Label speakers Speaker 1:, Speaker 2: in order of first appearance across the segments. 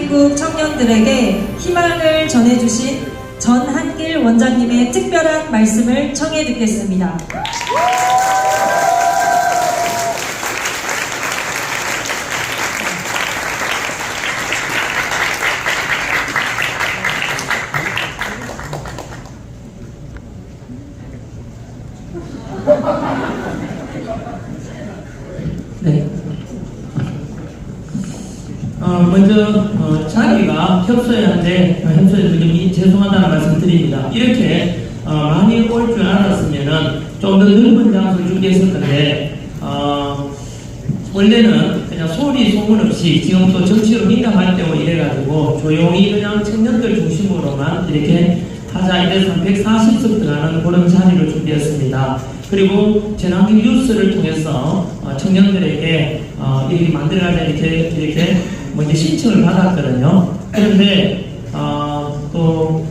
Speaker 1: 대한민국 청년들에게 희망을 전해주신 전한길 원장님의 특별한 말씀을 청해 듣겠습니다.
Speaker 2: 네. 먼저 자리가 협소한데 협소해서 좀 죄송하다는 말씀 드립니다. 이렇게 많이 올 줄 알았으면은 좀 더 넓은 장소를 준비했을 건데 원래는 그냥 소리 소문 없이 지금 또 정치로 민감할 때고 이래가지고 조용히 그냥 청년들 중심으로만 이렇게 하자 이래서 140석 들어가는 그런 자리를 준비했습니다. 그리고 전환기 뉴스를 통해서 청년들에게 이렇게 만들어가자 이렇게 먼저 신청을 받았거든요. 그런데 또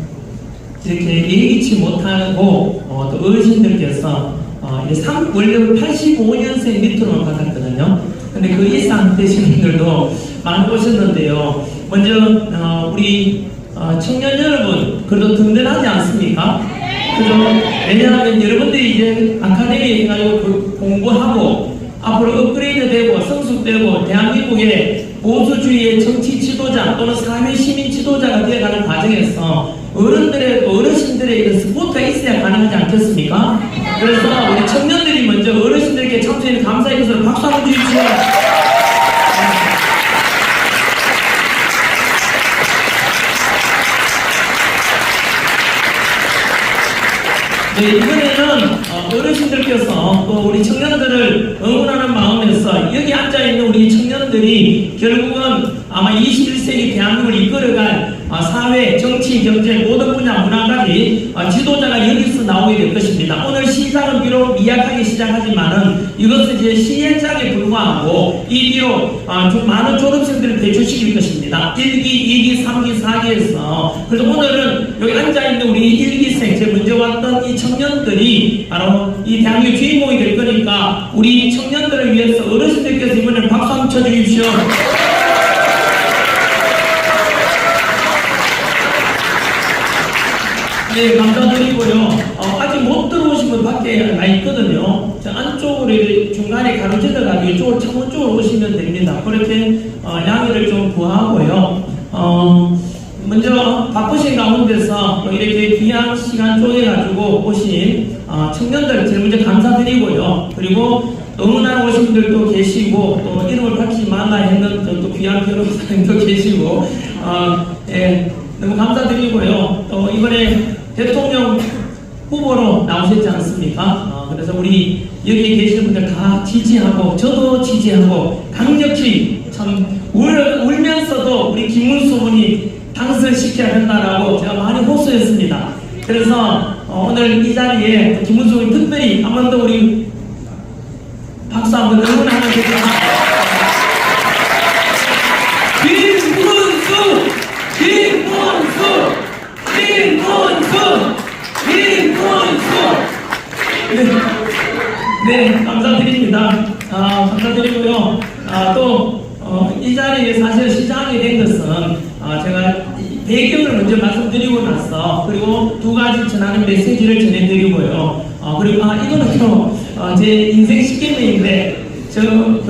Speaker 2: 이렇게 예기치 못하고 또 어르신들께서 원래 85년생 밑으로만 받았거든요. 근데 그 이상 되시는 분들도 많이 오셨는데요. 먼저 우리 청년 여러분 그래도 든든하지 않습니까? 그죠? 왜냐하면 여러분들이 이제 아카데미 해가지고 공부하고 앞으로 업그레이드 되고 성숙되고 대한민국의 보수주의의 정치 지도자 또는 사회 시민 지도자가 되어가는 과정에서 어르신들의 스포트가 있어야 가능하지 않겠습니까? 그래서 우리 청년들이 먼저 어르신들께 참석해 감사의 것으로 박수 한번 주십시오. 네, 이번에는 어르신들께서 또 우리 청년들을 응원하는 마음에서 여기 앉아있는 우리 청년들이 결국은 아마 21세기 대한민국을 이끌어갈 사회, 정치, 경제 모든 분야 문화까지 지도자가 여기서 나오게 될 것입니다. 오늘 시작은 비록 미약하게 시작하지만은 이것은 이제 시행착에 불과하고 이 비록 좀 많은 졸업생들을 배출시킬 것입니다. 1기, 2기, 3기, 4기에서 그래서 오늘은 여기 앉아있는 우리 1기생 제일 먼저 왔던 이 청년들이 바로 이 대한민국 주인공이 될 거니까 우리 청년들을 위해서 어르신들께서 이번에 박수 한번 쳐주십시오. 네, 감사드리고요. 아직 못 들어오신 분 밖에 나 있거든요. 저 안쪽으로 중간에 가로질러가지고 이쪽으로 창문 쪽으로 오시면 됩니다. 그렇게 양해를 좀 구하고요. 먼저 바쁘신 가운데서 이렇게 귀한 시간 쪼개가지고 오신 청년들 제일 먼저 감사드리고요. 그리고 너무나 오신 분들도 계시고 또 이름을 밝히지 말라 했는 또 귀한 변호사님도 계시고 예, 너무 감사드리고요. 또 이번에 대통령 후보로 나오셨지 않습니까? 그래서 우리 여기 계시는 분들 다 지지하고 저도 지지하고 강력히 참 울면서도 우리 김문수 분이 당선시켜야 된다라고 제가 많이 호소했습니다. 그래서 오늘 이 자리에 김문수 분이 특별히 한 번 더 우리 박수 한번 응원하는 거죠. 네, 감사드립니다. 감사드리고요. 또 이 자리에 사실 시장이 된 것은 제가 배경을 먼저 말씀드리고 나서 그리고 두 가지 전하는 메시지를 전해드리고요. 그리고 이거는 또 제 인생 10개명인데 저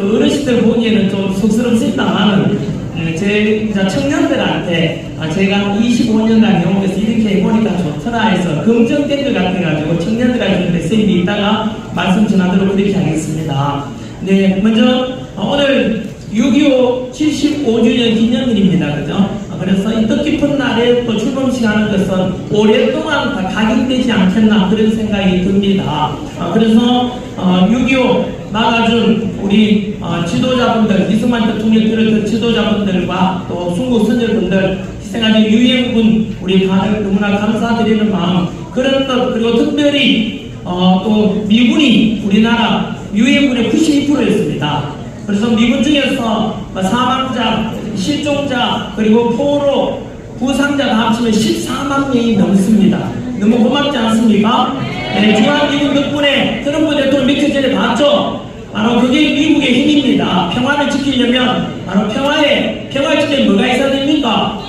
Speaker 2: 어르신들 보기에는 좀 쑥스럽습니다만은 제 청년들한테 제가 25년간 경험해서 이렇게 해보니까 좋더라 해서 긍정된 것 같아가지고 청년들한테 메시지 이따가 말씀 전하도록 그렇게 하겠습니다. 네, 먼저 오늘 6.25 75주년 기념일입니다. 그죠? 그래서 이 뜻깊은 날에 또 출범식 하는 것은 오랫동안 다 각인되지 않겠나 그런 생각이 듭니다. 그래서 6.25 막아준 우리 지도자분들, 이승만 대통령 비롯한 지도자분들과 또 순국 선열분들, 희생하신 유엔군 우리 다들 너무나 감사드리는 마음, 그런 것, 그리고 특별히 또 미군이 우리나라 유엔군의 92%였습니다. 그래서 미군 중에서 사망자, 실종자, 그리고 포로, 부상자 다 합치면 14만 명이 넘습니다. 너무 고맙지 않습니까? 네, 중앙미군 덕분에 트럼프 대통령 며칠 전에 봤죠? 바로 그게 미국의 힘입니다. 평화를 지키려면 바로 평화를 지키려면 뭐가 있어야 됩니까?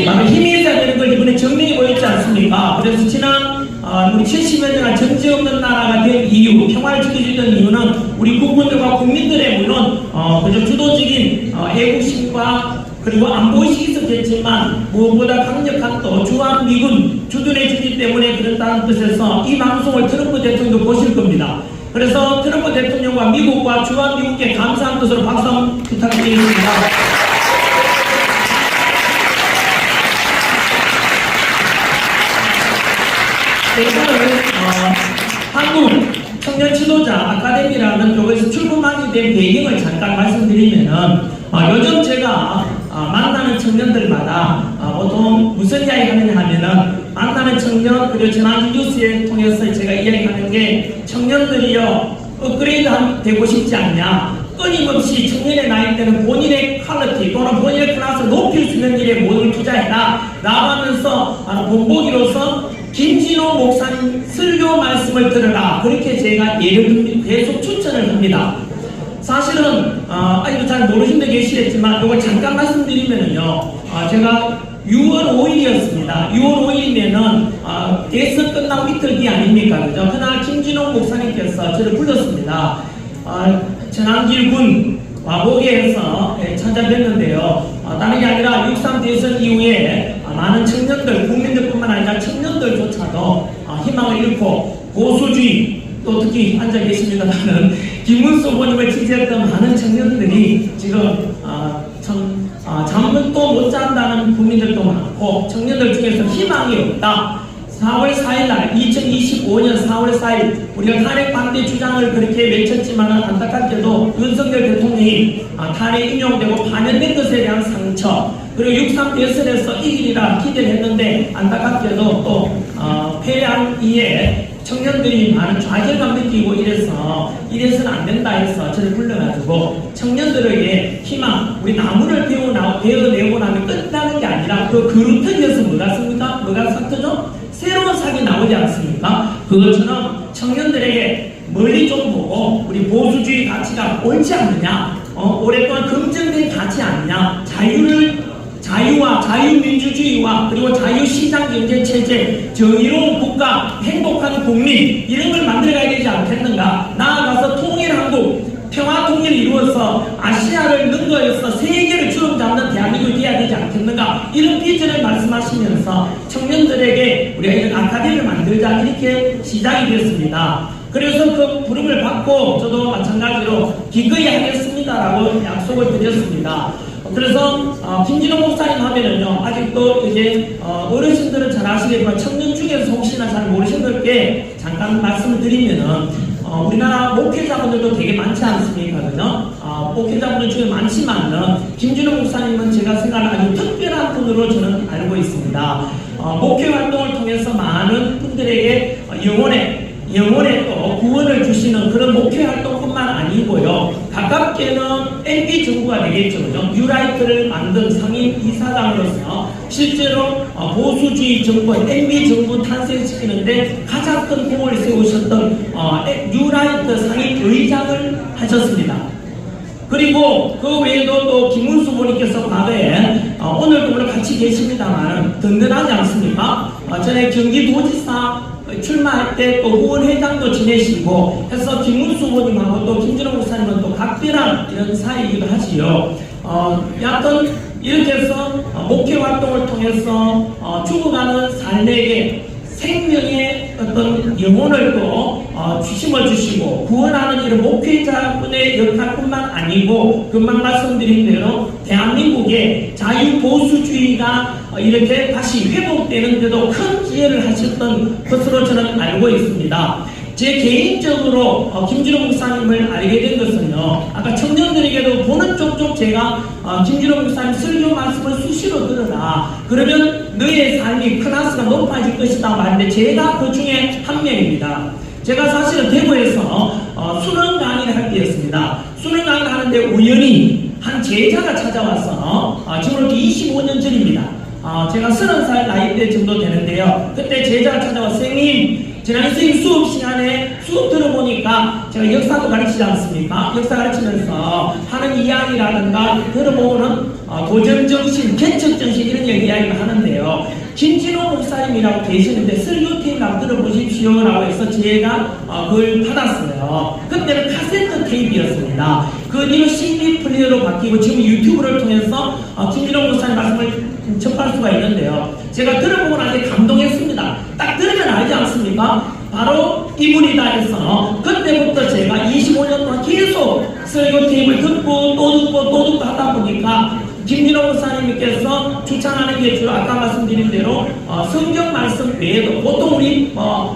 Speaker 2: 바로 힘이 있어야 되는 걸 이번에 증명해 보였지 않습니까? 그래서 지난 우리 70여 년간 전쟁 없는 나라가 된 이유, 평화를 지켜주던 이유는 우리 국군들과 국민들의 물론 그저 주도적인 애국심과 그리고 안보의식이 있었겠지만 무엇보다 강력한 또 주한미군 주둔해 주기 때문에 그런다는 뜻에서 이 방송을 트럼프 대통령도 보실 겁니다. 그래서 트럼프 대통령과 미국과 주한미군께 감사한 뜻으로 박수 한번 부탁드리겠습니다. 저는 한국 청년 지도자 아카데미라는 쪽에서 출범하게 된 배경을 잠깐 말씀드리면은 요즘 제가 만나는 청년들마다 보통 무슨 이야기 하느냐 하면은 만나는 청년 그리고 지난주 뉴스에 통해서 제가 이야기하는 게 청년들이요 업그레이드 되고 싶지 않냐 끊임없이 청년의 나이 때는 본인의 퀄리티 또는 본인의 클래스를 높일 수 있는 일에 모든 투자해라 나가면서 본보기로서 김진호 목사님 설교 말씀을 들으라 그렇게 제가 예를 계속 추천을 합니다. 사실은 아직도 잘 모르신 분 계시겠지만 이걸 잠깐 말씀드리면요 제가 6월 5일이었습니다. 6월 5일이면은 대선 끝나고 이틀 뒤 아닙니까? 그죠? 그날 김진호 목사님께서 저를 불렀습니다. 전한길군 와보게에서 찾아뵀는데요. 다른 게 아니라 6.3 대선 이후에 많은 청년들, 국민들뿐만 아니라 청년들조차도 희망을 잃고 보수주의 또 특히 앉아 계십니다라는 김문수 후보님을 지지했던 많은 청년들이 지금 잠은 또 못 잔다는 국민들도 많고 청년들 중에서 희망이 없다. 4월 4일날 2025년 4월 4일 우리가 탄핵 반대 주장을 그렇게 외쳤지만 안타깝게도 윤석열 대통령이 탄핵 인용되고 반영된 것에 대한 상처 그리고 6.3 대선에서 이기리라 기대를 했는데 안타깝게도 또 패한 이에 청년들이 많은 좌절감 느끼고 이래서는 안 된다 해서 저를 불러가지고 청년들에게 희망 우리 나무를 베어내고 나면 끝나는 게 아니라 그 그루터기에서 뭐가 씁니까? 뭐가 삭트죠? 새로운 삭이 나오지 않습니까? 그것처럼 청년들에게 멀리 좀 보고 우리 보수주의 가치가 옳지 않느냐 오랫동안 검증된 가치 아니냐 자유와 자유민주주의와 그리고 자유시장경제체제 정의로운 국가 행복한 국민 이런 걸 만들어가야 되지 않겠는가 나아가서 통일한국 평화통일을 이루어서 아시아를 능거해서 세계를 주름잡는 대한민국이 되어야 되지 않겠는가 이런 비전을 말씀하시면서 청년들에게 우리가 이런 아카데미를 만들자 이렇게 시작이 됐습니다. 그래서 그 부름을 받고 저도 마찬가지로 기꺼이 하겠습니다라고 약속을 드렸습니다. 그래서 김진호 목사님 하면은요 아직도 이제 어르신들은 잘 아시겠지만 청년 중에서 혹시나 잘 모르신 분께 잠깐 말씀을 드리면은 우리나라 목회자분들도 되게 많지 않습니까? 그죠? 목회자분들 중에 많지만은 김진호 목사님은 제가 생각하는 아주 특별한 분으로 저는 알고 있습니다. 목회 활동을 통해서 많은 분들에게 영혼의 또 구원을 주시는 그런 목회 활동뿐만 아니고요. 가깝게는 MB 정부가 되겠죠. 그죠? 뉴라이트를 만든 상임 이사장으로서 실제로 보수주의 정부, MB 정부 탄생시키는데 가장 큰 공을 세우셨던 뉴라이트 상임 의장을 하셨습니다. 그리고 그 외에도 또 김문수 후보님께서 과거에 오늘도 물론 같이 계십니다만 든든하지 않습니까? 전에 경기도지사 출마할 때 또 후원회장도 지내시고 해서 김문수 후보님하고 또 김진호 목사님은 또 각별한 이런 사이이기도 하지요. 여하튼 이렇게 해서 목회 활동을 통해서 죽어가는 삶에게 생명의 어떤 영혼을 또 심어주시고 구원하는 이런 목회자분의 역할뿐만 아니고 금방 말씀드린 대로 대한민국의 자유보수주의가 이렇게 다시 회복되는데도 큰 기여를 하셨던 것으로 저는 알고 있습니다. 제 개인적으로 김진호 목사님을 알게 된 것은요. 아까 청년들에게도 보는 쪽쪽 제가 김진호 목사님 설교 말씀을 수시로 들으라. 그러면 너의 삶이 클래스가 높아질 것이다 말인데 제가 그 중에 한 명입니다. 제가 사실은 대구에서 수능 강의를 할 때였습니다. 수능 강의를 하는데 우연히 한 제자가 찾아와서 지금으로부터 25년 전입니다. 제가 30살 나이대 정도 되는데요. 그때 제자가 찾아와 선생님 지난 선생님 수업 시간에 수업 들어보니까 제가 역사도 가르치지 않습니까? 역사 가르치면서 하는 이야기라든가 들어보는 도전정신, 개척정신 이런 이야기를 하는데요. 김진호 목사님이라고 계시는데 설교테이프 한번 들어보십시오 라고 해서 제가 그걸 받았어요. 그때는 카세트 테이프였습니다. 그 뒤로 CD 플레이어로 바뀌고 지금 유튜브를 통해서 김진호 목사님 말씀을 접할 수가 있는데요. 제가 들어보고 나서 감동했습니다. 딱 들으면 알지 않습니까? 바로 이분이다 해서 그때부터 제가 25년 동안 계속 설교 테이프를 듣고 또 듣고 하다 보니까 김진호 목사님께서 추천하는 게 주로 아까 말씀드린 대로 성경 말씀 외에도 보통 우리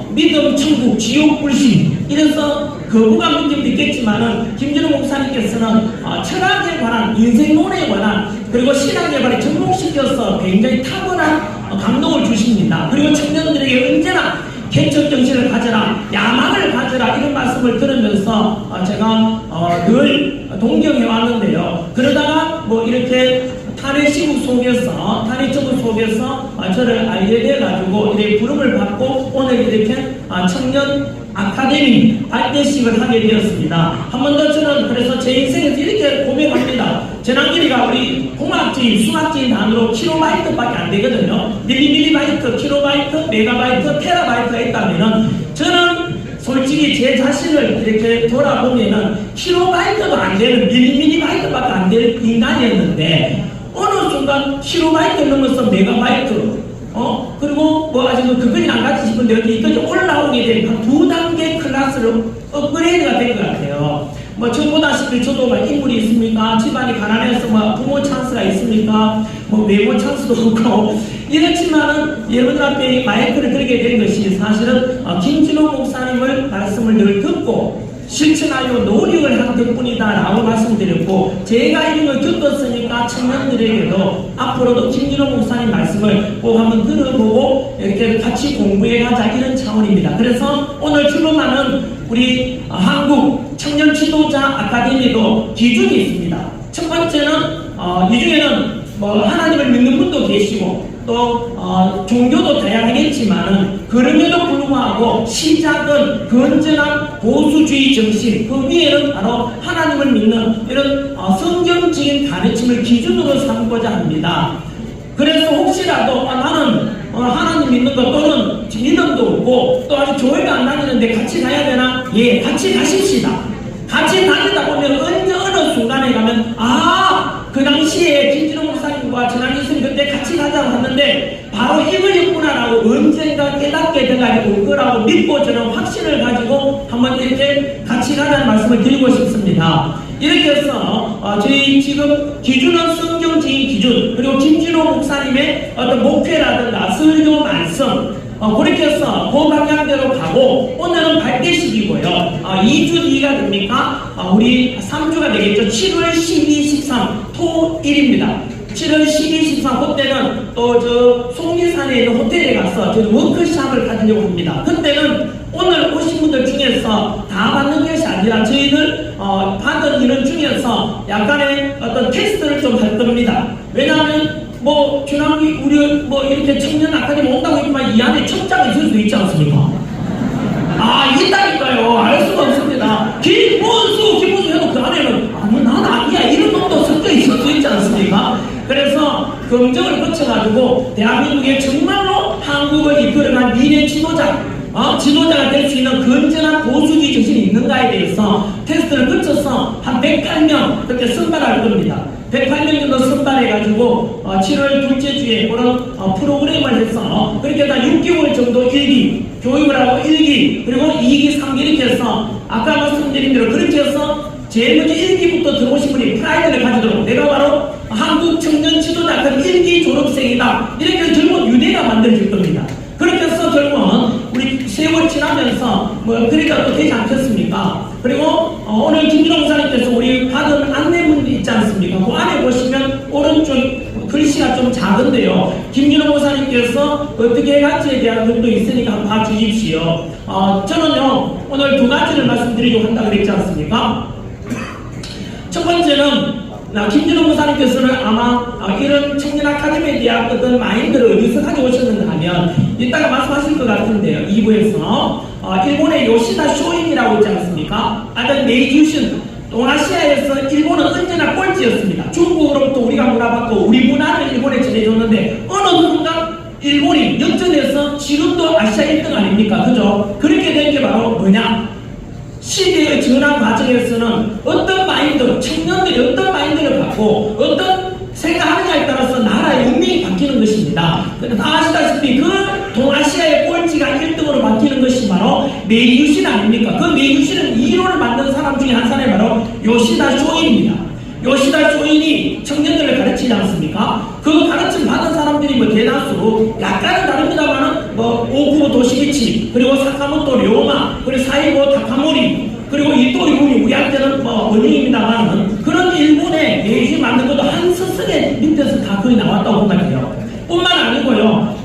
Speaker 2: 믿음, 천국, 지옥, 불신 이래서 거부감 문제도 있겠지만은 김진호 목사님께서는 철학에 관한 인생론에 관한 그리고 신앙에 관한 접목시켜서 굉장히 탁월한 감동을 주십니다. 그리고 청년들에게 언제나 개척 정신을 가져라, 야망을 가져라 이런 말씀을 들으면서 제가 늘 동경해 왔는데요. 그러다가 뭐 이렇게 탄핵 시국 속에서 탄핵 정부 속에서 저를 알게 돼가지고 이렇게 부름을 받고 오늘 이렇게 청년 아카데미 발대식을 하게 되었습니다. 한 번 더 저는 그래서 제 인생에서 이렇게 고백합니다. 전환길이가 우리 공학적인 수학적인 단어로 킬로바이트밖에 안 되거든요. 밀리바이트, 킬로바이트, 메가바이트, 테라바이트가 있다면은 저는 솔직히 제 자신을 이렇게 돌아보면은 킬로바이트도 안 되는 밀리바이트밖에 안 되는 인간이었는데 어느 순간 킬로바이트 넘어서 메가바이트 그리고 뭐 아직 그거는 안 같이 싶은데 여기까지 올라오게 된 한 2단계 클래스로 업그레이드가 된 것 같아요. 뭐 처음 보다시피 저도 막 인물이 있습니까? 집안이 가난해서 뭐 부모 찬스가 있습니까? 뭐 외모 찬스도 없고 이렇지만은 여러분들 앞에 마이크를 들게 된 것이 사실은 김진호 목사님을 말씀을 늘 듣고 실천하려고 노력을 한 덕분이다 라고 말씀드렸고 제가 이런 걸 듣었으니까 청년들에게도 앞으로도 김진호 목사님 말씀을 꼭 한번 들어보고 이렇게 같이 공부해 가자 이런 차원입니다. 그래서 오늘 출범하는 우리 한국 청년 지도자 아카데미도 기준이 있습니다. 첫 번째는 이 중에는 뭐 하나님을 믿는 분도 계시고 또 종교도 다양하겠지만은 그럼에도 불구하고 시작은 건전한 보수주의 정신 그 위에는 바로 하나님을 믿는 이런 성경적인 가르침을 기준으로 삼고자 합니다. 그래서 혹시라도 나는 하나님 믿는 것 또는 믿음도 없고 또 아직 교회가 안 다니는데 같이 가야 되나? 예, 같이 가십시다. 같이 다니다 보면 언제 어느 순간에 가면 그 당시에 김진호 목사님과 전환기 선생님 그때 같이 가자고 하는데 바로 이거였구나라고 언젠가 깨닫게 돼가지고 그거라고 믿고 저는 확신을 가지고 한번 이렇게 같이 가자는 말씀을 드리고 싶습니다. 이렇게 해서 저희 지금 기준은 성경적인 기준 그리고 김진호 목사님의 어떤 목표라든가 설교 말씀 그렇게 해서 그 방향대로 가고 오늘은 발대식이고요. 2주 뒤가 됩니까? 우리 3주가 되겠죠. 7월 12, 13 토일입니다. 7월 12, 13 그때는 또 저 송리산에 있는 호텔에 가서 저희 워크숍을 가지려고 합니다. 그때는 오늘 오신 분들 중에서 다 받는 것이 아니라 저희들 받은 인원 중에서 약간의 어떤 테스트를 좀 할 겁니다. 왜냐하면 뭐 준환기 우리 뭐 이렇게 청년 아카데미 온다고 했지만 이 안에 첩자가 있을 수 있지 않습니까? 있다니까요. 알 수가 없습니다. 김문수 해도 그 안에는 난 아니야 이런 놈도 섞여 있을 수 있지 않습니까? 그래서 검증을 거쳐가지고 대한민국에 정말로 한국을 이끌어갈 미래 지도자가 될 수 있는 건전한 보수주의 정신이 있는가에 대해서 테스트를 거쳐서 한 108명 그렇게 선발할 겁니다. 108명 정도 선발해가지고 7월 둘째 주에 그런 프로그램을 해서 그렇게 다 6개월 정도 1기 교육을 하고 1기 그리고 2기 3기 이렇게 해서 아까 말씀드린 대로 그렇게 해서 제일 먼저 1기부터 들어오신 분이 프라이드를 가지도록 내가 바로 한국 청년 지도자 그 1기 졸업생이다 이렇게 해서 결국 유대가 만들어질 겁니다. 그렇게 해서 결국은 우리 세월 지나면서 뭐 그러니까 또 되지 않겠습니까? 그리고 오늘 김진호 목사님께서 우리 받은 안내문 있지 않습니까? 그 안에 보시면 오른쪽 글씨가 좀 작은데요. 김진호 목사님께서 어떻게 해갈지에 대한 것도 있으니까 한번 봐주십시오. 저는요 오늘 두 가지를 말씀드리려고 한다고 그랬지 않습니까? 첫 번째는 김진호 목사님께서는 아마 이런 청년 아카데미에 대한 어떤 마인드를 어디서 가져오셨는가 하면 이따가 말씀하실 것 같은데요. 2부에서 일본의 요시다 쇼인이라고 있지 않습니까? 아들 메이주신 동아시아에서 일본은 언제나 꼴찌였습니다. 중국으로부터 우리가 문화받고 우리 문화를 일본에 전해줬는데 어느 순간 일본이 역전해서 지금도 아시아 1등 아닙니까? 그죠? 그렇게 된 게 바로 뭐냐? 시대의 전환 과정에서는 어떤 마인드, 청년들이 어떤 마인드를 갖고 어떤 생각하느냐에 따라서 나라의 운명이 바뀌는 것입니다. 다 아시다시피 그 동아시아의 꼴찌가 1등으로 바뀌는 것이 바로 메이유신 아닙니까? 그 메이유신은 이 이론을 만든 사람 중에 한 사람이 바로 요시다 쇼인입니다. 요시다 쇼인이 청년들을 가르치지 않습니까? 그 가르침 받은 사람들이 뭐 대다수 약간은 다릅니다만은 뭐 오쿠보 도시기치, 그리고 사카모토 료마, 그리고 사이고 타카모리, 그리고 이또 이분이 우리한테는 뭐 원흉입니다만은 그런 일본의 메이지 만든 것도 한 스승의 밑에서 다 거의 나왔다고 생각해요. 뿐만 아니고요.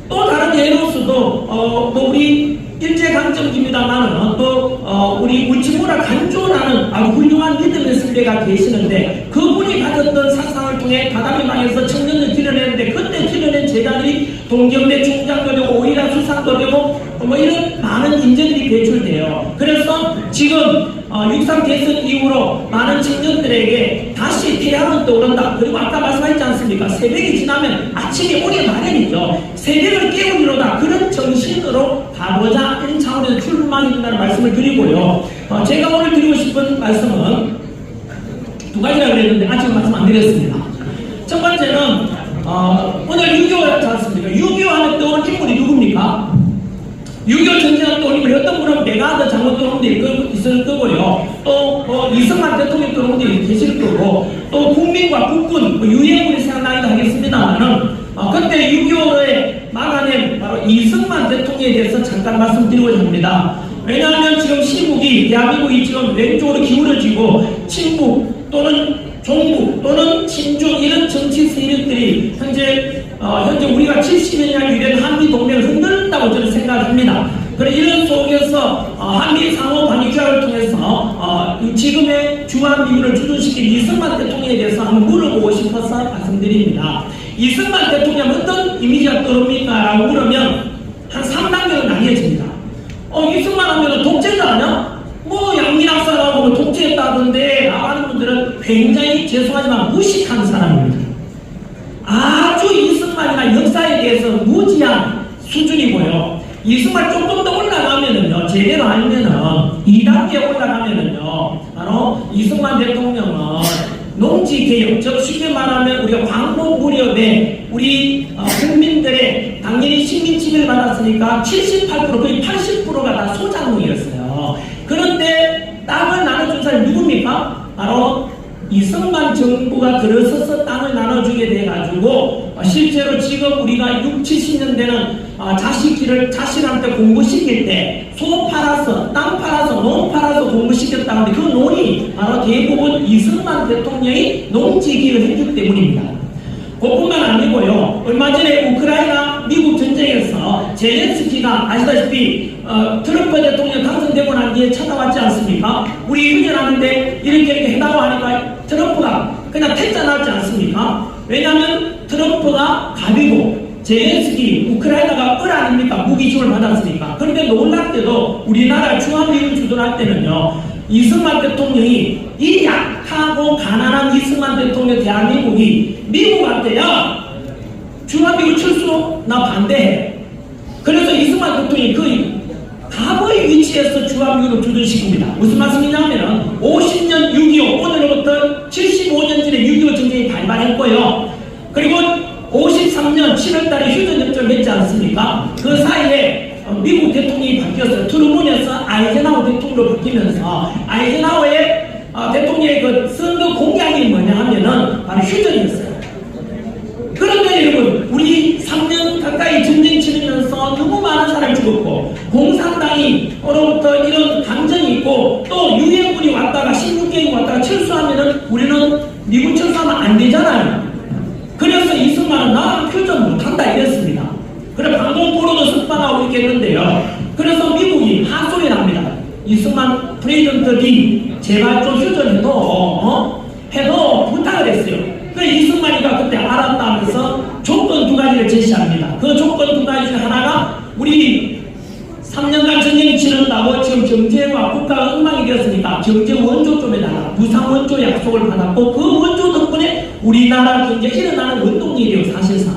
Speaker 2: 또 다른 예로서도 뭐 우리 일제강점기입니다만은 또 우리 우치무라 간조라는 아주 훌륭한 믿음의 선배가 계시는데 그분이 가졌던 사상을 통해 다다미방에서 청년을 길러내는데 그때 길러낸 제자들이 동경대 총장도 되고 오이라 수상도 되고 뭐 이런 많은 인재들이 배출돼요. 그래서 지금 6.3 대선 이후로 많은 청년들에게 다시 태양은 떠오른다. 그리고 아까 말씀하셨지 않습니까? 새벽이 지나면 아침이 오기 마련이죠. 새벽을 깨우리로다. 그런 정신으로 가보자. 이런 차원에서 출마하게 된다는 말씀을 드리고요. 제가 오늘 드리고 싶은 말씀은 두 가지라 그랬는데 아직 말씀 안 드렸습니다. 첫 번째는 오늘 6.25였지 않습니까? 6.25 하면 떠오르는 인물이 누굽니까? 6.25 전쟁을 떠올리면 어떤 분은 메가드 장군 떠오르는 분들이 있을 거고요. 또 이승만 대통령 떠오르는 분들이 계실 거고 또 국민과 국군, 유해군이 생각나기도 하겠습니다만은 그때 6.25에 막아낸 바로 이승만 대통령에 대해서 잠깐 말씀드리고자 합니다. 왜냐하면 지금 시국이 대한민국이 지금 왼쪽으로 기울어지고 친북 또는 종북 또는 친중 이런 정치 세력들이 현재 우리가 70년이나 유된 한미 동맹을 흔든다고 저는 생각합니다. 그래 이런 속에서 한미 상호 관계 규약을 통해서 지금의 주한미군을 주둔시킨 이승만 대통령에 대해서 한번 물어보고 싶어서 말씀드립니다. 이승만 대통령 어떤 이미지가 떠오릅니까? 라고 물으면 한 3단계로 나뉘어집니다. 이승만 하면 독재자 아니야? 뭐 양민학사라고 뭐 독재했다던데 라고 하는 분들은 굉장히 죄송하지만 무식한 사람입니다. 아주 이승만이나 역사에 대해서 무지한 수준이고요. 이승만 조금 더 올라가면은요, 제대로 알면은 2단계 올라가면은요, 바로 이승만 대통령은 농지개혁, 즉 쉽게 말하면 우리가 광복 무렵에 우리 국민들의 당연히 식민지배를 받았으니까 78% 거의 80%가 다 소작농이었어요. 그런데 땅을 나눠준 사람이 누굽니까? 바로 이승만 정부가 들어서서 땅을 나눠주게 돼가지고 실제로 지금 우리가 60, 70년대는 자식한테 공부시킬 때 소 팔아서 땅 팔아서 농 팔아서 공부시켰다는데 그 논이 바로 대부분 이승만 대통령이 농지기를 했기 때문입니다. 그뿐만 아니고요. 얼마 전에 우크라이나 미국 전쟁에서 젤렌스키가 아시다시피 트럼프 대통령 당선되고 난 뒤에 찾아왔지 않습니까? 우리 휴전하는데 이렇게 해달라고 하니까 트럼프가 그냥 퇴짜 났지 않습니까? 왜냐하면 트럼프가 갑이고 젤렌스키 우크라이나가 을 아닙니까? 무기 지원을 받았으니까. 그런데 놀랍게도 우리나라 중앙미군 주둔할 때는요. 이승만 대통령이 이 약하고 가난한 이승만 대통령 대한민국이 미국한테 야 중앙미군 철수 나 반대해. 그래서 이승만 대통령이 그 갑의 위치에서 중앙미군을 주둔시킵니다. 무슨 말씀이냐면 50년 6.25 오늘로부터 75년 전에 6.25 전쟁이 발발했고요. 그리고 53년 7월달에 휴전협정을 맺지 않습니까? 그 사이에 미국 대통령이 바뀌었어요. 트루먼에서 아이젠하워 대통령으로 바뀌면서 아이젠하워의 대통령의 그 선거 공약이 뭐냐 하면은 바로 휴전이었어요. 그런데 여러분 우리 3년 가까이 전쟁 치르면서 너무 많은 사람이 죽었고 공산당이 어로부터 이런 감정이 있고 또 유엔군이 왔다가 16개국이 왔다가 철수하면은 우리는 미군 철수하면 안 되잖아요. 그래서 이승만은 나랑 휴전 못한다 이랬습니다. 그래 방공포로도 석방하고 이렇게 했는데요. 그래서 미국이 하소연합니다. 이승만 프레지던트 리 제발 좀 휴전해도 해서 부탁을 했어요. 그 이승만이가 그때 알았다면서 조건 두 가지를 제시합니다. 그 조건 두 가지 중 하나가 우리 3년간 전쟁 치른다고 지금 경제와 국가가 엉망이 되었으니까 경제 원조 좀 해달라. 부산 원조 약속을 받았고 그 원조 덕분에 우리나라 경제에 일어나는 원동력이에요. 사실상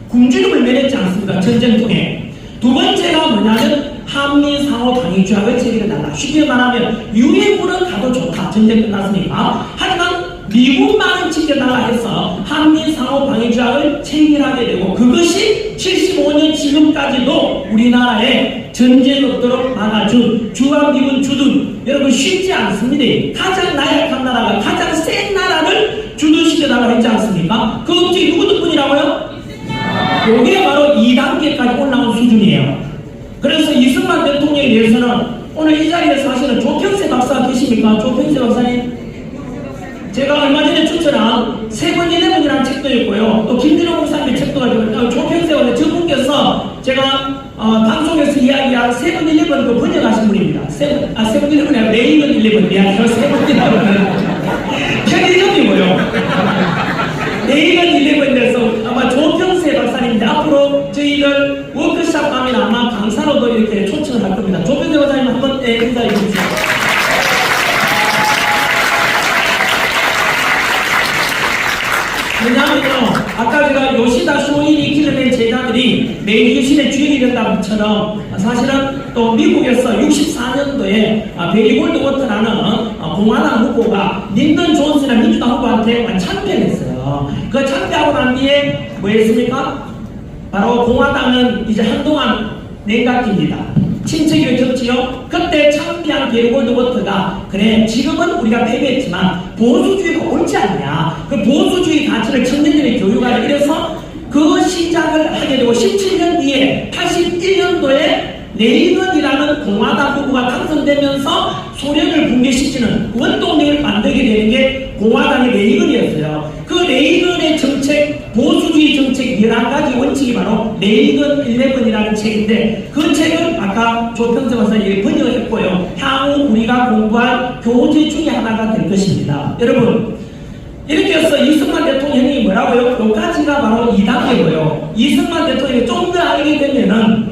Speaker 2: 굶주림을 면했지 않습니까? 전쟁 통해. 두 번째가 뭐냐면 한미 상호 방위 조약을 체결해달라. 쉽게 말하면 유해군은 가도 좋다. 전쟁 끝났으니까. 하지만 미국만은 지켜달라 해서 한미 상호 방위 조약을 체결하게 되고 그것이 75년 지금까지도 우리나라에 전쟁 없도록 막아준 주한미군 주둔. 여러분 쉽지 않습니다. 가장 나약한 나라가 가장 센 나라를 주둔시켜달라고 했지 않습니까? 그 업적이 누구 덕분이라고요? 이게 바로 2단계까지 올라온 수준이에요. 그래서 이승만 대통령에 대해서는 오늘 이 자리에 사실은 조평세 박사 계십니까? 조평세 박사님? 제가 얼마 전에 추천한 세븐일레븐이라는 책도 있고요. 또 김진호 목사님의 책도 가지고 조평세 원래 저분께서 제가 방송에서 이야기한 세븐일레븐 그 번역하신 분입니다. 세븐일레븐이 아니라 네이버일레븐 미안해요. 세븐일레븐은 편의점이고요. 네이버일레븐에서 아마 조평세 박사님인데 앞으로 저희들 워크숍 가면 아마 강사로도 이렇게 초청을 할 겁니다. 조평세 박사님 한번 인사해 주십시오. 왜냐하면요, 아까 제가 요시다 쇼인이 길러낸 제자들이 메이주신의 주인이 된다는 것처럼 사실은 또 미국에서 64년도에 베리 골드워터라는 공화당 후보가 린던 존슨이나 민주당 후보한테 참패했어요. 그 참패하고 난 뒤에 뭐 했습니까? 바로 공화당은 이제 한동안 냉각기입니다. 친척이 겹치요. 그때 참패한 베리 골드워터가 그래 지금은 우리가 패배했지만 보수주의가 옳지 않냐. 그 보수주의 가치를 청년들이 교육하자. 이래서 그 시작을 하게 되고 17년 뒤에 81년도에 레이건이라는 공화당 후보가 당선되면서 소련을 붕괴시키는 원동력을 만들게 되는 게 공화당의 레이건이었어요. 그 레이건의 정책, 보수주의 정책 11가지 원칙이 바로 레이건 11이라는 책인데 그 책을 아까 조평세 박사님이 번역했고요. 향후 우리가 공부할 교재 중에 하나가 될 것입니다. 여러분 이렇게 해서 이승만 대통령이 뭐라고요? 여기까지가 바로 2단계고요. 이승만 대통령이 좀 더 알게 되면은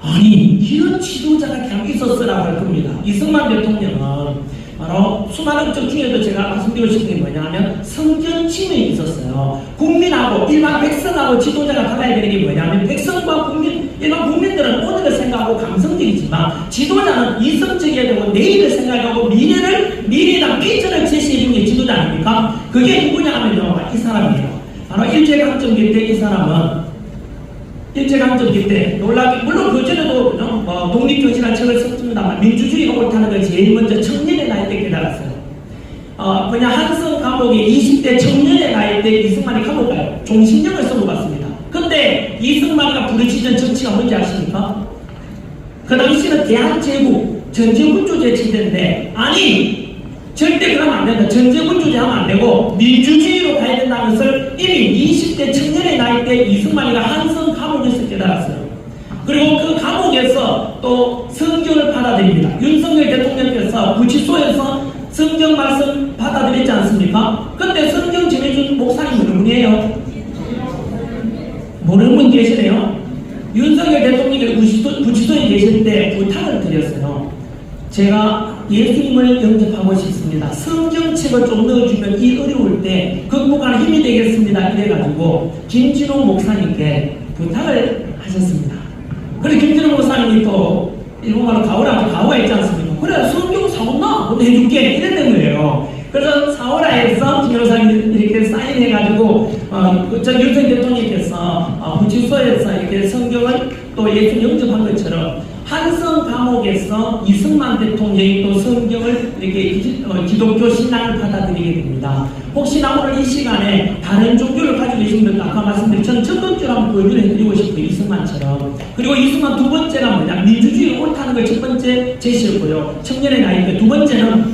Speaker 2: 아니 이런 지도자가 그냥 있었으라고 할 겁니다. 이승만 대통령은 바로 수많은 것 중에도 제가 말씀드리고 싶은 게 뭐냐면 성견침이 있었어요. 국민하고 일반 백성하고 지도자가 달라야 되는 게 뭐냐면 백성과 국민, 일반 국민들은 오늘을 생각하고 감성적이지만 지도자는 이성적이어야 되고 내일을 생각하고 미래에 대한 비전을 제시해주는 게 지도자 아닙니까? 그게 누구냐 하면요 이 사람이에요. 바로 일제강점기 때 이 사람은 일제강점기 때 놀랍게 물론 그전에도 독립교지라는 책을 썼습니다만 민주주의가 옳다는 걸 제일 먼저 청년의 나이 때 깨달았어요. 그냥 한성 감옥에 20대 청년의 나이 때 이승만이 감옥 가요. 종신형을 선고받습니다. 근데 이승만이가 부르짖은 정치가 뭔지 아십니까? 그 당시는 대한제국 전제군주제 시대인데 아니 절대 그러면 안 된다. 전제군주제 하면 안 되고 민주주의로 가야 된다는 것을 이미 20대 청년의 나이 때 이승만이가 한성 감옥에서 깨달았어요. 그리고 그 감옥에서 또 성경을 받아들입니다. 윤석열 대통령께서 구치소에서 성경 말씀 받아들였지 않습니까? 그때 성경 전해준 목사님 어느 분이에요? 모르는 분 계시네요? 윤석열 대통령이 구치소에 계실 때 부탁을 드렸어요. 제가 예수님을 영접하고 싶습니다. 성경책을 좀 넣어주면 이 어려울 때 극복하는 힘이 되겠습니다. 이래가지고 김진호 목사님께 부탁을 하셨습니다. 그래 김진호 목사님이 또 일본말로 가오라 했지 않습니까? 그래 성경 사온나? 그것도 해줄게 이랬던 거예요. 그래서 사오라에서 김진호 목사님이 이렇게 사인해가지고 전 윤석열 대통령께서 구치소에서 이렇게 성경을 또 예수 영접한 것처럼 한성 감옥에서 이승만 대통령이 또 성경을 이렇게 기독교 신앙을 받아들이게 됩니다. 혹시나 오늘 이 시간에 다른 종교를 가지고 계신 분들 아까 말씀드린 저는 첫 번째로 한번 보여를 해드리고 싶어요. 이승만처럼. 그리고 이승만 두 번째가 뭐냐 민주주의가 옳다는 걸 첫 번째 제시했고요. 청년의 나이 때 두 번째는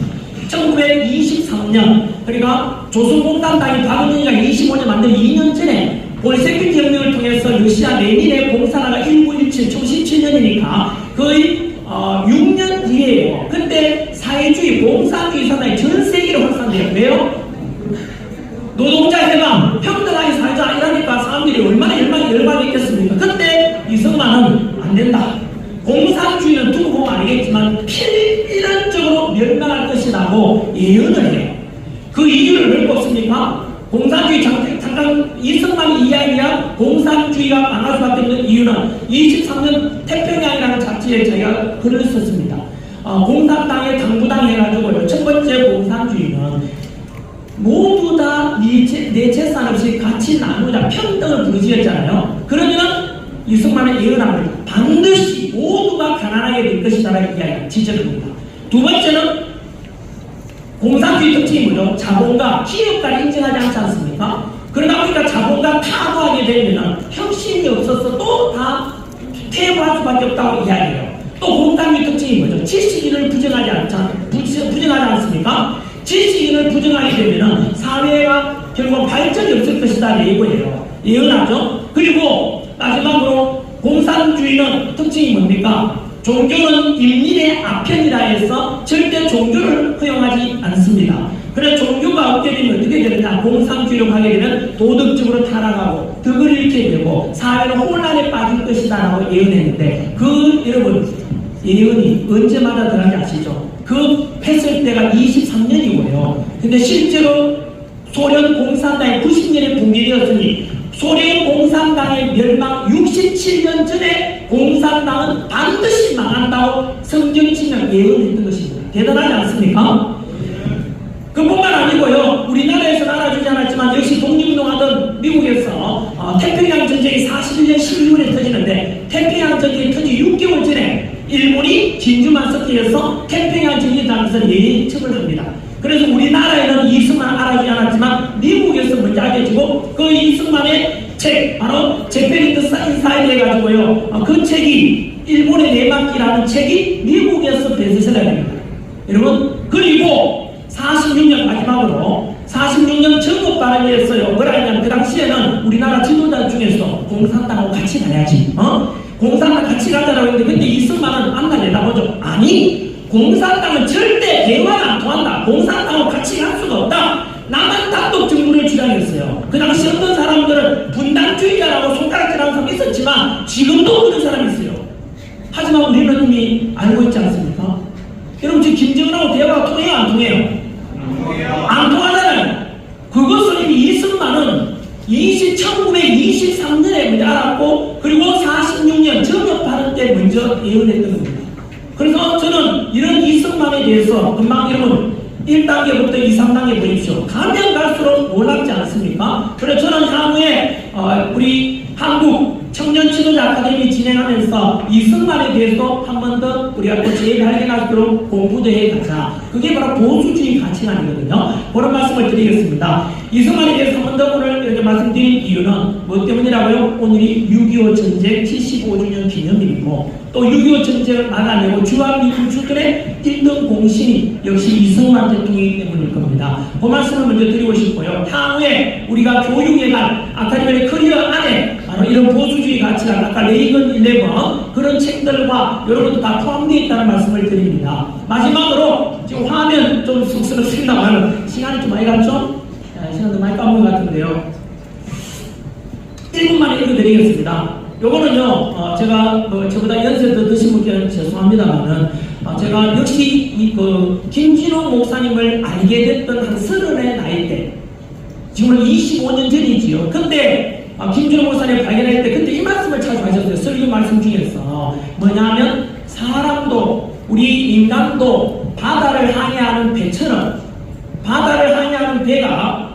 Speaker 2: 1923년 그러니까 조선공산당이 박은영이가 25년 만든 2년 전에 볼셰비키 혁명을 통해서 러시아 레닌의 공산화가 1917, 총 17년이니까 거의 6년 뒤에요. 그때 사회주의, 공산주의 사상이 전 세계로 확산돼요. 왜요? 노동자 해방, 평등하게 살자 이러니까 사람들이 얼마나 열받겠습니까? 근데 이승만은 안 된다. 공산주의는 두고 보면 알겠지만 필연적으로 멸망할 것이라고 예언을 해요. 그 이유를 왜 뽑습니까? 공산주의 잠깐 이승만이 이야기한 공산주의가 망할 수밖에 없는 이유는 23년 태평양이라는 잡지에 제가 글을 썼습니다. 공산당에 당부당 해가지고요. 첫 번째 공산주의는 모두 다 내 재산 없이 같이 나누자 평등을 부르짖었잖아요. 그러면 이승만의 예언합니다. 반드시 모두가 가난하게 될 것이다라는 이야기가 지적합니다. 두 번째는 공산주의 특징이 뭐죠? 자본가, 기업가를 인정하지 않지 않습니까? 그러다 보니까 자본가 타도하게 되면 혁신이 없어서 또 다 퇴보할 수밖에 없다고 이야기해요. 또 공산주의 특징이 뭐죠? 지식인을 부정하지 않습니까? 지식인을 부정하게 되면 사회가 결국 발전이 없을 것이다 예고예요. 예언하죠. 그리고 마지막으로 공산주의는 특징이 뭡니까? 종교는 인민의 아편이라 해서 절대 종교를 허용하지 않습니다. 그래서 종교가 없게 되면 어떻게 되느냐? 공산주의로 가게 되면 도덕적으로 타락하고 덕을 잃게 되고 사회는 혼란에 빠질 것이다 라고 예언했는데 그 여러분 예언이 언제 맞아들었는지 아시죠? 그 했을 때가 23년이고요. 근데 실제로 소련 공산당이 90년에 붕괴되었으니 소련 공산당의 멸망 67년 전에 공산당은 반드시 망한다고 성경신약 예언했던 것입니다. 대단하지 않습니까? 그뿐만 아니고요. 우리나라에서는 알아주지 않았지만 역시 독립운동하던 미국에서 태평양 전쟁이 41년 12월에 터지는데 태평양 전쟁이 터지기 6개월 전에 일본이 진주만 섞여서 태평양 전쟁당에서 예측을 합니다. 그래서 우리나라에는 이승만 알아주지 않았지만 미국에서 먼저 알려지고 그 이승만의 책 바로 제페리트 인사이드 해가지고요. 그 책이 일본의 내막기라는 책이 미국에서 베스트셀러가 됩니다. 여러분 그리고 46년 마지막으로 46년 정국 발언이 했어요. 뭐라냐면 그 당시에는 우리나라 지도자 중에서 공산당하고 같이 가야지. 공산당 같이 가자라고 했는데 근데 이승만은 안 내다보죠. 아니 공산당은 절대 대화가 안 통한다. 공산당하고 같이 갈 수가 없다. 남한 단독 정부를 주장했어요. 그 당시 어떤 사람들은 분단주의자라고 손가락질하는 사람이 있었지만 지금도 그런 사람이 있어요. 하지만 우리는 이미 알고 있지 않습니까? 여러분 지금 김정은하고 대화가 통해요 안 통해요? 안 통하잖아요. 그것을 이미 이승만은 1923년에 먼저 알았고 그리고 46년 정역 발언 때 먼저 예언했던 겁니다. 그래서 저는 이런 이승만에 대해서 금방 여러분 1단계부터 2, 3단계 보십시오. 가면 갈수록 놀랍지 않습니까? 그래서 저는 향후에 우리 한국 청년 지도자 아카데미 진행하면서 이승만에 대해서 한 번 더 우리가 또 재발견할수록 공부도 해가자. 그게 바로 보수주의 가치관이거든요. 그런 말씀을 드리겠습니다. 이승만에 대해서 한 번 더 오늘 이렇게 말씀드린 이유는 뭐 때문이라고요? 오늘이 6.25 전쟁 75주년 기념일이고 또 6.25 전쟁을 막아내고 주한민국주들의 1등 공신이 역시 이승만 대통령이기 때문일 겁니다. 그 말씀을 먼저 드리고 싶고요. 향후에 우리가 교육에 갈 아카데미의 커리어 안에 바로 이런 보수주의 가치관, 아까 레이건 11 그런 책들과 여러 것도 다 포함되어 있다는 말씀을 드립니다. 마지막으로 지금 화면 좀 쑥스럽습니다만 시간이 좀 많이 갔죠? 시간도 많이 까먹은 것 같은데요. 1분만 읽어드리겠습니다. 요거는요, 제가 저보다 연세 더 드신 분께는 죄송합니다만은, 제가 역시 김진호 목사님을 알게 됐던 한 30의 나이 때, 지금은 25년 전이지요. 근데, 김진호 목사님 발견할 때 그때 이 말씀을 자주 하셨어요. 설교 말씀 중에서. 뭐냐면, 사람도, 우리 인간도 바다를 항해하는 배처럼, 바다를 항해하는 배가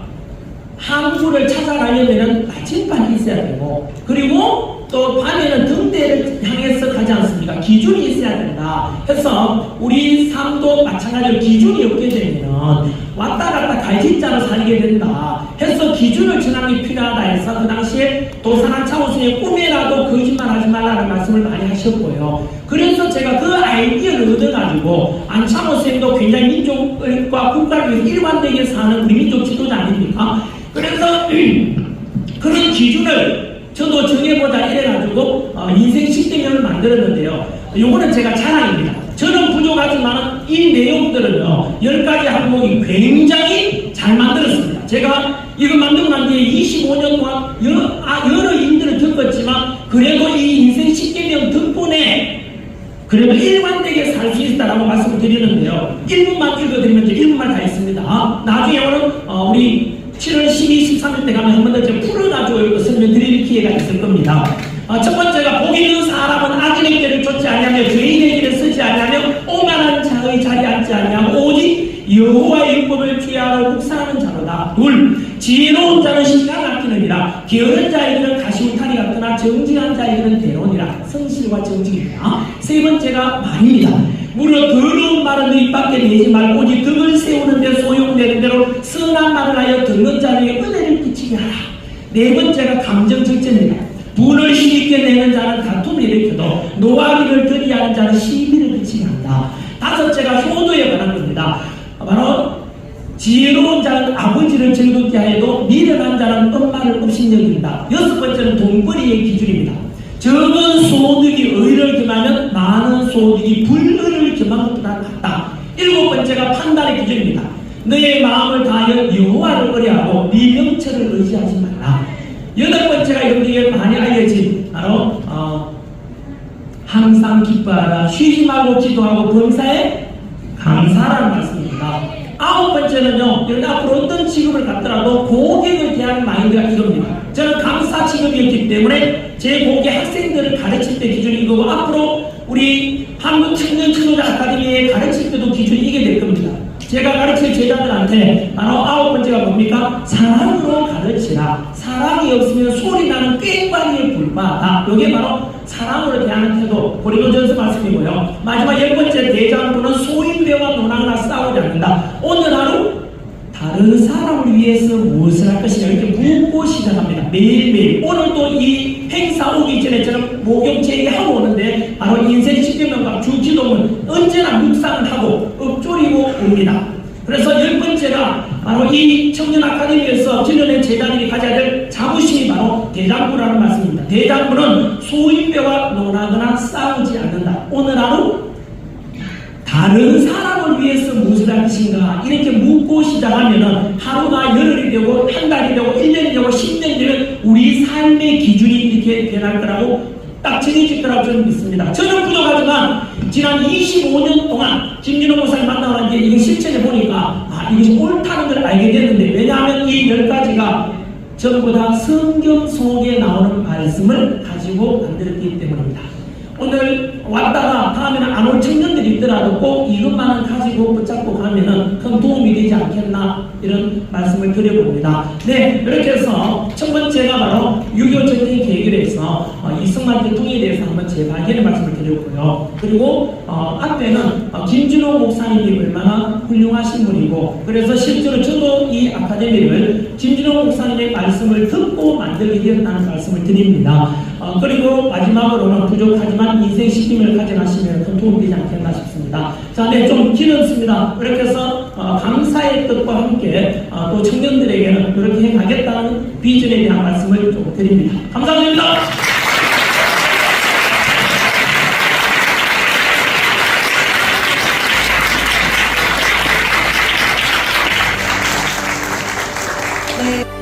Speaker 2: 항구를 찾아가려면 나침반이 있어야 되고 그리고 또 밤에는 등대를 향해서 가지 않습니까? 기준이 있어야 된다. 해서 우리 삶도 마찬가지로 기준이 없게 되면 왔다 갔다 갈짓자로 살게 된다. 해서 기준을 정하는 게 필요하다 해서 그 당시에 도산한 차우스의 꿈에라도 거짓말 하지 말라는 말씀을 많이 하셨고요. 그래서 제가 그 아이디어를 얻어가지고 안창호 선생님도 굉장히 민족과 국가를 위해서 일관되게 사는 우리 민족 지도자 아닙니까? 그래서 그런 기준을 저도 정해보자 이래가지고 인생 10대명을 만들었는데요. 요거는 제가 자랑입니다. 저는 부족하지만 이 내용들은요 10가지 항목이 굉장히 잘 만들었습니다. 제가 이거 만들고 난 뒤에 25년 동안 여러 일들을 겪었지만 그래도 이 인생 10개명 덕분에 그래도 일관되게 살 수 있다라고 말씀을 드리는데요. 1분만 읽어드리면 이제 1분만 다 있습니다. 나중에 오늘 우리 7월 12, 13일 때 가면 한 번 더 제가 풀어가지고 설명드릴 기회가 있을 겁니다. 첫 번째가 복 있는 사람은 악인의 길을 쫓지 아니하며 죄인의 길을 쓰지 아니하며 오만한 자의 자리에 앉지 아니하고 오직 여호와의 율법을 주야로 묵상하는 자로다. 둘, 지혜로운 자는 시간을 아끼느니라. 게으른 자에게는 가시울타리 같으나 정직한 자에게는 대론이라. 성실과 정직입니다. 세 번째가 말입니다. 무려 더러운 말은 너 입 밖에 내지 말고 오직 덕을 세우는 데 소용되는 대로 선한 말을 하여 듣는 자에게 은혜를 끼치게 하라. 네 번째가 감정 절제입니다. 분을 힘있게 내는 자는 다툼을 일으켜도 노하기를 더디하는 자는 시비를 끼치게 한다. 다섯째가 효도에 관한 겁니다. 바로 지혜로운 자는 아버지를 즐겁게 하여도 미련한 자는 엄마를 업신여긴다. 여섯 번째는 돈벌이의 기준입니다. 적은 소득이 의를 겸하면 많은 소득이 불의를 겸한 것보다 같다. 일곱 번째가 판단의 기준입니다. 너의 마음을 다하여 여호와를 의뢰하고 네 명철을 의지하지 말라. 여덟 번째가 여기에 많이 알려진 바로 항상 기뻐하라. 쉬지 말고 기도하고 범사에 감사라는 말씀입니다. 아홉 번째는요, 여러분 앞으로 어떤 직업을 갖더라도 고객을 대하는 마인드가 이겁니다. 저는 강사 직업이었기 때문에 제 고객 학생들을 가르칠 때 기준이 이거고 앞으로 우리 한국청년지도자 아카데미에 가르칠 때도 기준이 이게 될 겁니다. 제가 가르칠 제자들한테 바로 아홉 번째가 뭡니까? 사랑으로 가르치라. 사랑이 없으면 소리나는 꾀관이에 불과하다. 이게 바로 사랑으로 대하는 태도, 고린도전서 말씀이고요. 마지막 열 번째 대장부는 소인배와 논하거나 싸우지 않는다. 오늘 하루 다른 사람을 위해서 무엇을 할 것이냐 이렇게 묻고 시작합니다. 매일매일. 오늘도 이 행사 오기 전에 저는 목욕 제기하고 오는데 바로 인생 10개명과 주기도문 언제나 묵상을 하고 읊조리고 옵니다. 그래서 열 번째가 바로 이 청년 아카데미에서 지년의 제자들이 가져야 될 자부심이 바로 대장부라는 말씀입니다. 대장부는 소인배와 논하거나 싸우지 않는다. 오늘 하루 다른 사람을 위해서 무엇을 할 것인가 이렇게 묻고 시작하면은 하루가 열흘이 되고 한 달이 되고 1년이 되고 10년이 되면 우리 삶의 기준이 이렇게 변할 거라고 딱 정해질 거라고 저는 믿습니다. 저는 부족하지만 지난 25년 동안 김진호 목사님 만나고 난 뒤에 이거 실천해 보니까 이것이 옳다는 걸 알게 됐는데 왜냐하면 이 10가지가 전부 다 성경 속에 나오는 말씀을 가지고 만들었기 때문입니다. 오늘 왔다가 다음에는 안 올 청년들이 있더라도 꼭 이것만은 가지고 붙잡고 가면은 큰 도움이 되지 않겠나 이런 말씀을 드려봅니다. 네, 이렇게 해서 첫 번째가 바로 6.25 전쟁 계기에서 이승만 대통령에 대해서 한번 재발견의 말씀을 드렸고요. 그리고 앞에는 김진호 목사님이 얼마나 훌륭하신 분이고 그래서 실제로 저도 이 아카데미를 김진호 목사님의 말씀을 듣고 만들게 되었다는 말씀을 드립니다. 그리고 마지막으로는 부족하지만 인생 10기를 가져가시면 큰 도움이 되지 않겠나 싶습니다. 자, 네, 좀 길었습니다. 이렇게 해서 강사의 뜻과 함께 또 청년들에게는 이렇게 해가겠다는 비전에 대한 말씀을 좀 드립니다. 감사드립니다.
Speaker 1: 네.